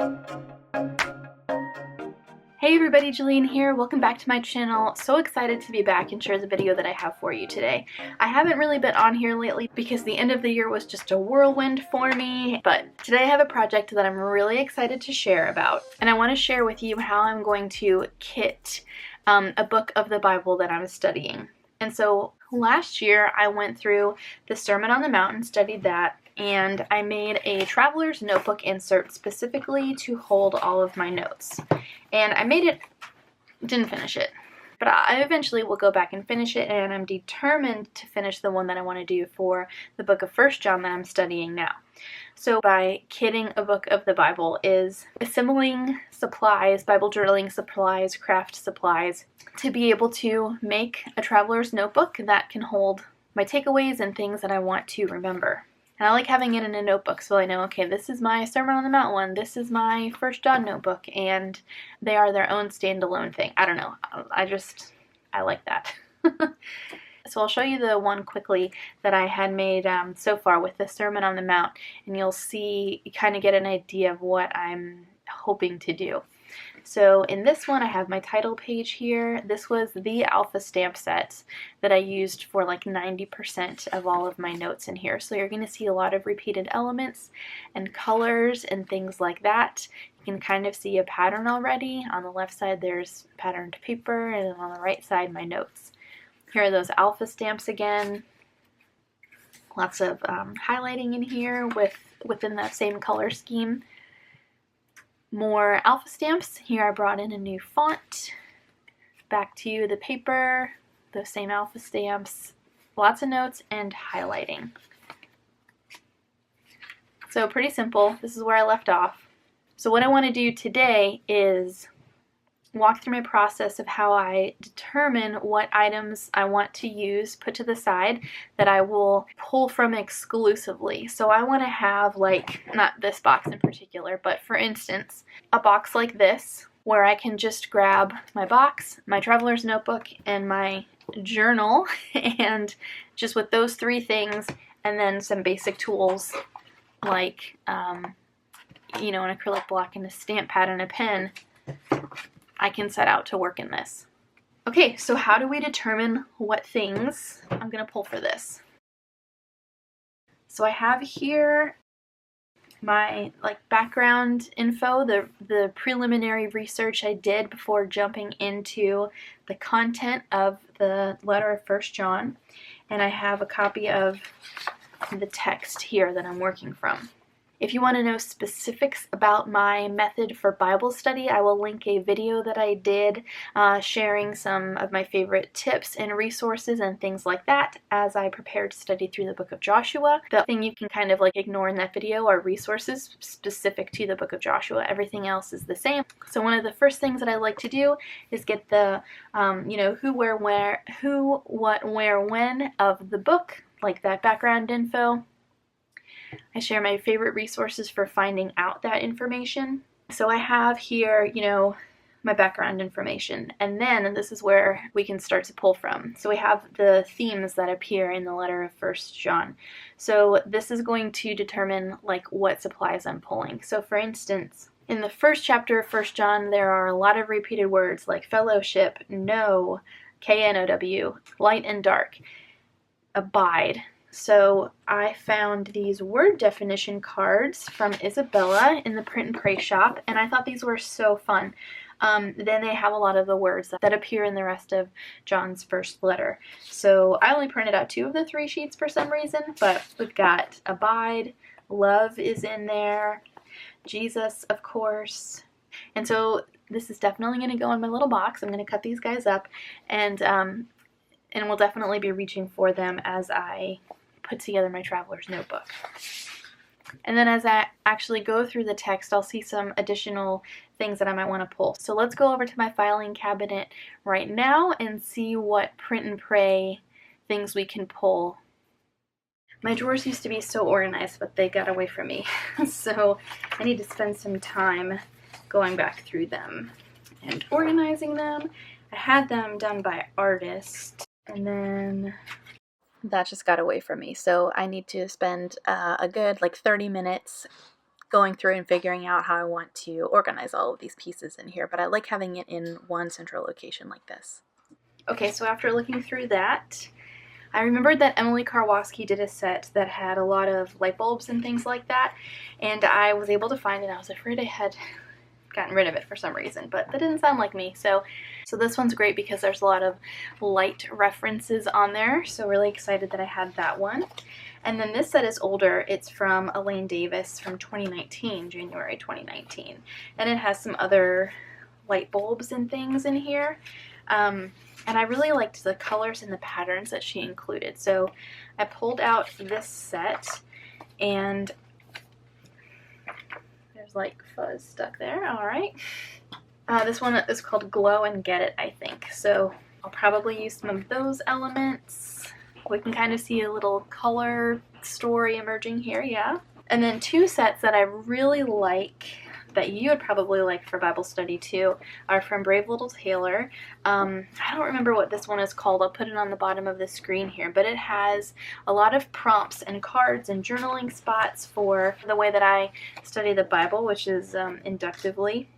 Hey everybody, Jillian here. Welcome back to my channel. So excited to be back and share the video that I have for you today. I haven't really been on here lately because the end of the year was just a whirlwind for me, but today I have a project that I'm really excited to share about, and I want to share with you how I'm going to kit a book of the Bible that I'm studying. And so last year I went through the Sermon on the Mount and studied that, and I made a traveler's notebook insert specifically to hold all of my notes. And I made it, didn't finish it, but I eventually will go back and finish it, and I'm determined to finish the one that I want to do for the book of 1 John that I'm studying now. So by kitting a book of the Bible is assembling supplies, Bible journaling supplies, craft supplies, to be able to make a traveler's notebook that can hold my takeaways and things that I want to remember. And I like having it in a notebook so I know, okay, this is my Sermon on the Mount one, this is my 1 John notebook, and they are their own standalone thing. I don't know, I like that. So I'll show you the one quickly that I had made so far with the Sermon on the Mount, and you'll see, you kind of get an idea of what I'm hoping to do. So in this one I have my title page here. This was the alpha stamp set that I used for like 90% of all of my notes in here. So you're going to see a lot of repeated elements and colors and things like that. You can kind of see a pattern already. On the left side there's patterned paper, and then on the right side my notes. Here are those alpha stamps again. Lots of highlighting in here within that same color scheme. More alpha stamps. Here I brought in a new font. Back to the paper, those same alpha stamps, lots of notes and highlighting. So pretty simple. This is where I left off. So what I want to do today is walk through my process of how I determine what items I want to use, put to the side, that I will pull from exclusively. So I want to have, like, not this box in particular, but for instance, a box like this where I can just grab my box, my traveler's notebook, and my journal, and just with those three things, and then some basic tools like, an acrylic block and a stamp pad and a pen, I can set out to work in this. Okay, so how do we determine what things I'm going to pull for this? So I have here my background info, the preliminary research I did before jumping into the content of the letter of 1 John, and I have a copy of the text here that I'm working from. If you want to know specifics about my method for Bible study, I will link a video that I did sharing some of my favorite tips and resources and things like that as I prepared to study through the book of Joshua. The thing you can kind of ignore in that video are resources specific to the book of Joshua. Everything else is the same. So one of the first things that I like to do is get the who, what, where, when of the book, like that background info. I share my favorite resources for finding out that information. So I have here, my background information, and then this is where we can start to pull from. So we have the themes that appear in the letter of 1 John. So this is going to determine what supplies I'm pulling. So for instance, in the first chapter of 1 John, there are a lot of repeated words like fellowship, know, K-N-O-W, light and dark, abide. So I found these word definition cards from Isabella in the Print and Pray shop, and I thought these were so fun. Then they have a lot of the words that appear in the rest of John's first letter. So I only printed out 2 of the 3 sheets for some reason, but we've got abide, love is in there, Jesus, of course. And so this is definitely going to go in my little box. I'm going to cut these guys up, and we'll definitely be reaching for them as I put together my traveler's notebook. And then as I actually go through the text, I'll see some additional things that I might want to pull. So let's go over to my filing cabinet right now and see what Print and Pray things we can pull. My drawers used to be so organized, but they got away from me. So I need to spend some time going back through them and organizing them. I had them done by artists, and then that just got away from me. So I need to spend a good 30 minutes going through and figuring out how I want to organize all of these pieces in here, but I like having it in one central location like this. Okay, so after looking through that, I remembered that Emily Karwoski did a set that had a lot of light bulbs and things like that, and I was able to find it. I was afraid I had gotten rid of it for some reason, but that didn't sound like me. So this one's great because there's a lot of light references on there, so really excited that I had that one. And then this set is older. It's from Elaine Davis from 2019, January 2019. And it has some other light bulbs and things in here. And I really liked the colors and the patterns that she included. So I pulled out this set, and there's like fuzz stuck there. All right. This one is called Glow and Get It, I think. So I'll probably use some of those elements. We can kind of see a little color story emerging here, yeah. And then two sets that I really like, that you would probably like for Bible study too, are from Brave Little Taylor. I don't remember what this one is called. I'll put it on the bottom of the screen here, but it has a lot of prompts and cards and journaling spots for the way that I study the Bible, which is inductively.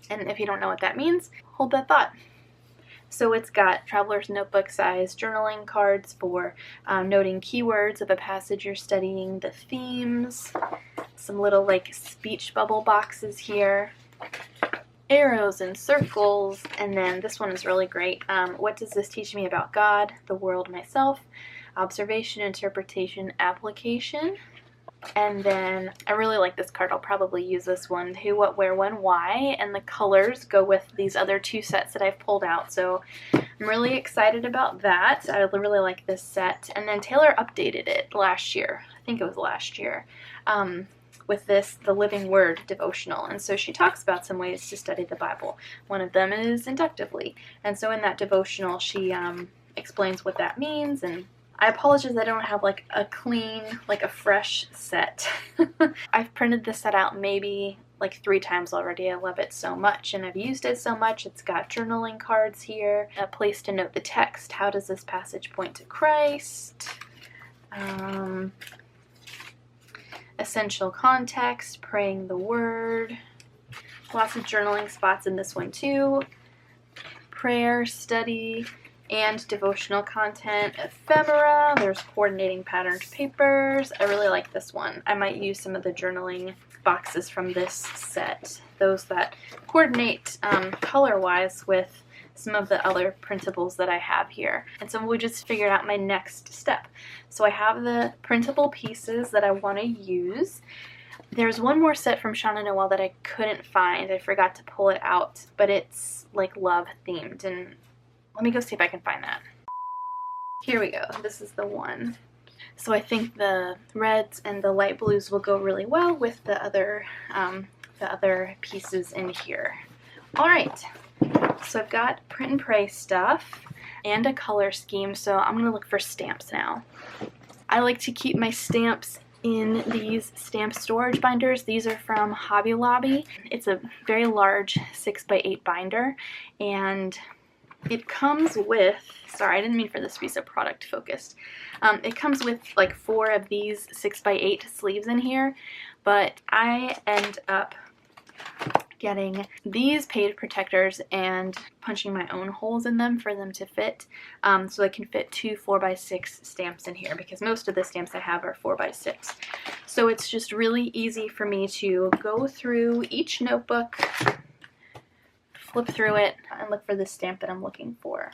And if you don't know what that means, hold that thought. So it's got traveler's notebook size journaling cards for noting keywords of a passage you're studying, the themes, some little like speech bubble boxes here, arrows and circles, and then this one is really great. What does this teach me about God, the world, myself? Observation, interpretation, application. And then I really like this card. I'll probably use this one. Who, what, where, when, why. And the colors go with these other two sets that I've pulled out. So I'm really excited about that. I really like this set. And then Taylor updated it last year. I think it was last year. With this, the Living Word devotional. And so she talks about some ways to study the Bible. One of them is inductively. And so in that devotional, she explains what that means. And I apologize I don't have like a clean, like a fresh set. I've printed this set out maybe like 3 times already. I love it so much and I've used it so much. It's got journaling cards here, a place to note the text. How does this passage point to Christ? Essential context, praying the word. Lots of journaling spots in this one too. Prayer, study, and devotional content, ephemera. There's coordinating patterned papers. I really like this one. I might use some of the journaling boxes from this set, those that coordinate color-wise with some of the other printables that I have here. And so we just figured out my next step. So I have the printable pieces that I want to use. There's one more set from Shauna Noel that I couldn't find. I forgot to pull it out, but it's like love themed, and let me go see if I can find that. Here we go. This is the one. So I think the reds and the light blues will go really well with the other pieces in here. All right. So I've got print and pray stuff and a color scheme. So I'm going to look for stamps now. I like to keep my stamps in these stamp storage binders. These are from Hobby Lobby. It's a very large 6x8 binder, and it comes with, sorry, I didn't mean for this to be so product focused. It comes with like 4 of these 6x8 sleeves in here, but I end up getting these page protectors and punching my own holes in them for them to fit, so I can fit 2 4x6 stamps in here, because most of the stamps I have are 4x6. So it's just really easy for me to go through each notebook, flip through it, and look for the stamp that I'm looking for.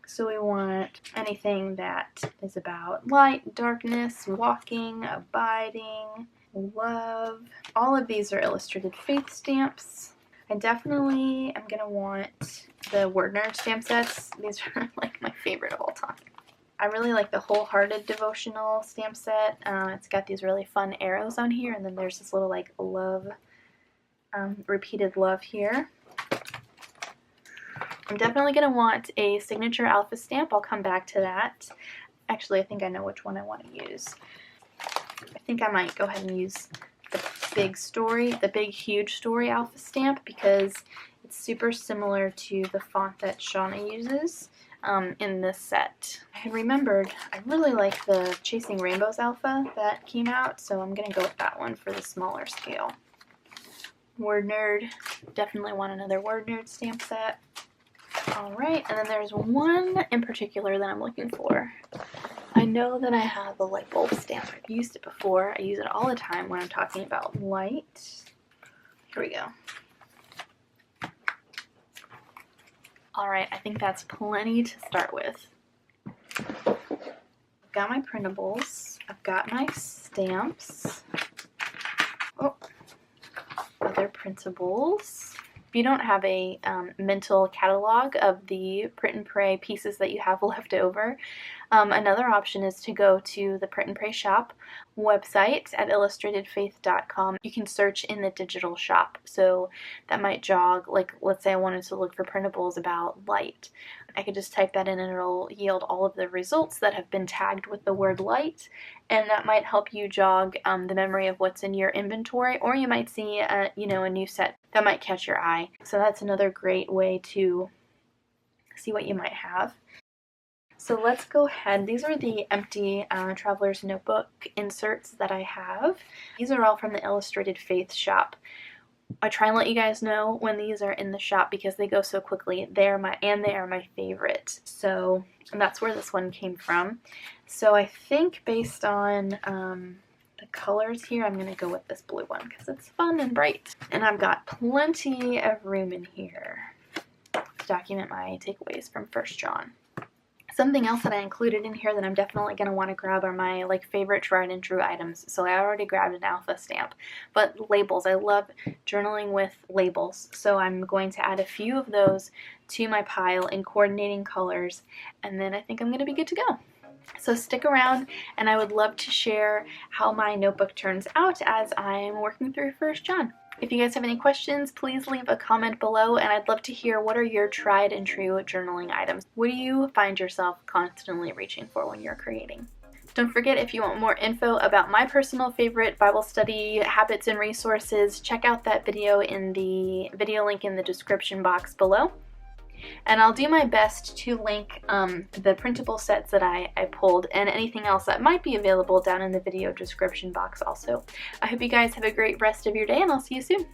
So we want anything that is about light, darkness, walking, abiding, love. All of these are illustrated faith stamps. I definitely am going to want the Wordner stamp sets. These are like my favorite of all time. I really like the Wholehearted devotional stamp set. It's got these really fun arrows on here, and then there's this little like love, repeated love here. I'm definitely going to want a signature alpha stamp. I'll come back to that. Actually, I think I know which one I want to use. I think I might go ahead and use the big huge story alpha stamp, because it's super similar to the font that Shauna uses. in this set. I had remembered I really like the Chasing Rainbows Alpha that came out, so I'm going to go with that one for the smaller scale. Word Nerd, definitely want another Word Nerd stamp set. Alright, and then there's one in particular that I'm looking for. I know that I have a light bulb stamp. I've used it before. I use it all the time when I'm talking about light. Here we go. Alright, I think that's plenty to start with. I've got my printables. I've got my stamps. Oh, other printables. If you don't have a mental catalog of the print and pray pieces that you have left over, another option is to go to the Print and Pray shop website at illustratedfaith.com. You can search in the digital shop, so that might jog, like let's say I wanted to look for printables about light. I could just type that in and it'll yield all of the results that have been tagged with the word light, and that might help you jog the memory of what's in your inventory, or you might see a new set that might catch your eye. So that's another great way to see what you might have. So let's go ahead. These are the empty Traveler's Notebook inserts that I have. These are all from the Illustrated Faith shop. I try and let you guys know when these are in the shop because they go so quickly. They are my favorite. So that's where this one came from. So I think based on the colors here, I'm going to go with this blue one because it's fun and bright. And I've got plenty of room in here to document my takeaways from 1 John. Something else that I included in here that I'm definitely going to want to grab are my favorite tried and true items. So I already grabbed an alpha stamp, but labels. I love journaling with labels. So I'm going to add a few of those to my pile in coordinating colors, and then I think I'm going to be good to go. So stick around, and I would love to share how my notebook turns out as I'm working through 1 John. If you guys have any questions, please leave a comment below, and I'd love to hear what are your tried and true journaling items. What do you find yourself constantly reaching for when you're creating? Don't forget, if you want more info about my personal favorite Bible study habits and resources, check out that video in the video link in the description box below. And I'll do my best to link the printable sets that I pulled and anything else that might be available down in the video description box also. I hope you guys have a great rest of your day, and I'll see you soon.